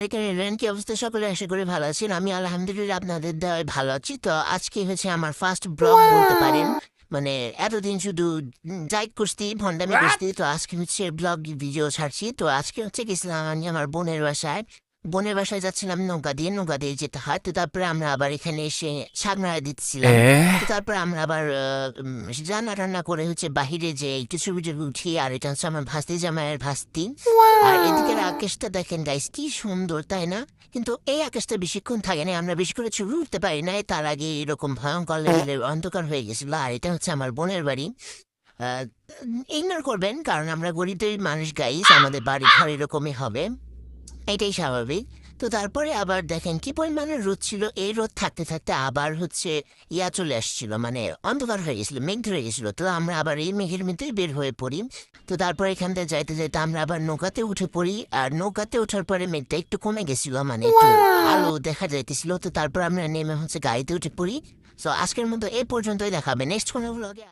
থেকে এলেন কি অবস্থা সকলে আশা করি ভালো আছেন আমি আলহামদুলিল্লাহ আপনাদের দেওয়ায় ভালো আছি তো আজকে হচ্ছে আমার ফার্স্ট ব্লগ বলতে পারেন মানে এতদিন শুধু যাই করছি ভণ্ডামি করছি তো আজকে হচ্ছে ব্লগ ভিডিও ছাড়ছি তো আজকে হচ্ছে গেছিলাম আমি আমার বোনের বাসায় যাচ্ছিলাম নৌকা দিয়ে যেতে হয় তো তারপরে আমরা আবার এখানে এসে ছাগনাড়া দিচ্ছিলাম তো তারপরে আমরা আবার রান্না টান্না করে হচ্ছে বাহিরে যে একটু ছবি টবি উঠি আর এটা হচ্ছে আমার ভাস্তি জামাইয়ের ভাস্তি আর এদিকের আকাশটা দেখেন গাইস কি সুন্দর তাই না কিন্তু এই আকাশটা বেশিক্ষণ থাকে না আমরা বেশি করে ছবি উঠতে পারি না তার আগে এরকম ভয়ঙ্কর লেভেলের অন্ধকার হয়ে গেছিল আর এটা হচ্ছে আমার বোনের বাড়ি ইগনোর করবেন কারণ আমরা গরিবদের মানুষ গাইস আমাদের বাড়ি ঘর এরকমই হবে এটাই স্বাভাবিক তো তারপরে আবার দেখেন কি পরিমাণে রোদ ছিল এই রোদ থাকতে থাকতে আবার হচ্ছে চলে আসছিল মানে অন্ধকার হয়ে গেছিল মেঘ ধরে গেছিল তো আমরা আবার এই মেঘের মধ্যেই বের হয়ে পড়ি তো তারপর এখান থেকে যাইতে যাইতে আমরা আবার নৌকাতে উঠে পড়ি আর নৌকাতে ওঠার পরে মেঘটা একটু কমে গেছিল মানে একটু আলো দেখা যাইতেছিল তো তারপর আমরা নেমে হচ্ছে গাড়িতে উঠে পড়ি তো আজকের মতো এই পর্যন্তই দেখাবে নেক্সট কোনো ব্লগে